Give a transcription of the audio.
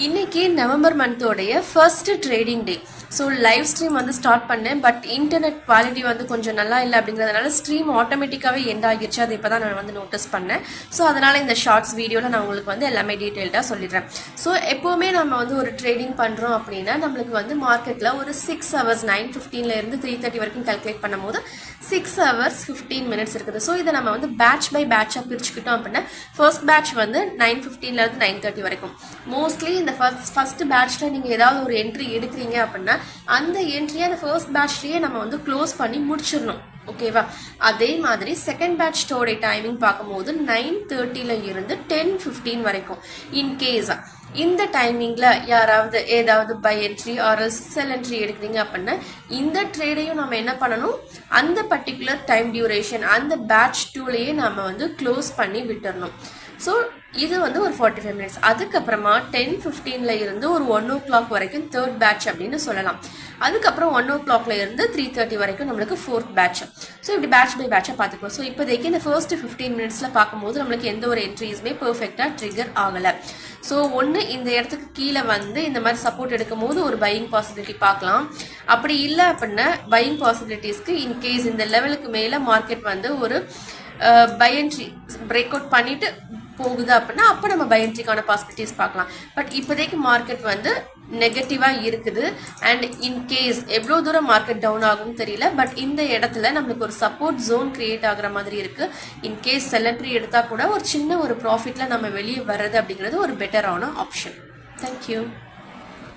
இன்னைக்கு நவம்பர் மந்தோடைய first trading day. So live stream வந்து ஸ்டார்ட் பண்ணேன். பட் இன்டர்நெட் குவாலிட்டி வந்து கொஞ்சம் நல்லா இல்லை அப்படிங்கிறதுனால ஸ்ட்ரீம் ஆட்டோமேட்டிக்காகவே எண்ட் ஆகிடுச்சு. அது இப்போ தான் நான் வந்து நோட்டீஸ் பண்ணேன். ஸோ அதனால் இந்த ஷார்ட்ஸ் வீடியோவில் நான் உங்களுக்கு வந்து எல்லாமே டீட்டெயில்டாக சொல்லிடுறேன். ஸோ எப்போவுமே நம்ம வந்து ஒரு ட்ரேடிங் பண்ணுறோம் அப்படின்னா நம்மளுக்கு வந்து மார்க்கெட்டில் ஒரு 6 hours 9:15 3:30 வரைக்கும் கால்குலேட் பண்ணும் போது 6 hours 15 minutes இருக்குது. ஸோ இதை நம்ம வந்து பேட்ச் பை பேட்சாக பிரிச்சுக்கிட்டோம் அப்படின்னா ஃபர்ஸ்ட் பேட்ச் வந்து 9:15 9:30 வரைக்கும். மோஸ்ட்லி இந்த ஃபர்ஸ்ட் பேட்ச்ல நீங்கள் ஏதாவது ஒரு என்ட்ரி எடுக்கிறீங்க அப்படின்னா அந்த என்ட்ரியை அந்த ஃபர்ஸ்ட் பேட்ச்லயே நம்ம வந்து க்ளோஸ் பண்ணி முடிச்சிடணும். ஓகேவா? அதே மாதிரி செகண்ட் பேட்ச் ஸ்டோரி டைமிங் பார்க்கும்போது 9:30 இருந்து 10:15 வரைக்கும். இன்கேஸ் இந்த டைமிங்ல யாராவது ஏதாவது by entry R sell entry எடுக்கிறீங்க அப்படின்னா இந்த ட்ரேடையும் நம்ம என்ன பண்ணணும், அந்த பர்டிகுலர் டைம் டியூரேஷன் அந்த பேட்ச் டூலேயே நம்ம வந்து க்ளோஸ் பண்ணி விட்டுறணும். ஸோ இது வந்து ஒரு 45 minutes. அதுக்கப்புறமா 10:15 இருந்து ஒரு 1 o'clock வரைக்கும் தேர்ட் பேட்ச் அப்படின்னு சொல்லலாம். அதுக்கப்புறம் 1 o'clock இருந்து 3:30 வரைக்கும் நம்மளுக்கு ஃபோர்த் பேட்ச். ஸோ இப்படி பேட்ச் பை பேட்சாக பார்த்துக்கலாம். ஸோ இப்போதைக்கு இந்த ஃபர்ஸ்ட் 15 minutesல பார்க்கும்போது நம்மளுக்கு எந்த ஒரு என்ட்ரிஸுமே பெர்ஃபெக்டாக ட்ரிகர் ஆகலை. ஸோ ஒன்று இந்த இடத்துக்கு கீழே வந்து இந்த மாதிரி சப்போர்ட் எடுக்கும் போது ஒரு பையிங் பாசிபிலிட்டி பார்க்கலாம். அப்படி இல்லை அப்படின்னா பையிங் பாசிபிலிட்டிஸ்க்கு இன்கேஸ் இந்த லெவலுக்கு மேலே மார்க்கெட் வந்து ஒரு பை என்ட்ரி பிரேக் அவுட் பண்ணிட்டு போகுது அப்படின்னா அப்போ நம்ம பை என்ட்ரிக்கான பாசிபிலிட்டிஸ் பார்க்கலாம். பட் இப்போதைக்கு மார்க்கெட் வந்து நெகட்டிவாக இருக்குது. அண்ட் இன்கேஸ் எவ்வளோ தூரம் மார்க்கெட் டவுன் ஆகும்னு தெரியல. பட் இந்த இடத்துல நம்மளுக்கு ஒரு சப்போர்ட் ஜோன் கிரியேட் ஆகுற மாதிரி இருக்கு. இன்கேஸ் செல்லட்ரி எடுத்தால் கூட ஒரு சின்ன ஒரு ப்ராஃபிட்ல நம்ம வெளியே வர்றது அப்படிங்கிறது ஒரு பெட்டரான ஆப்ஷன். தேங்க்யூ.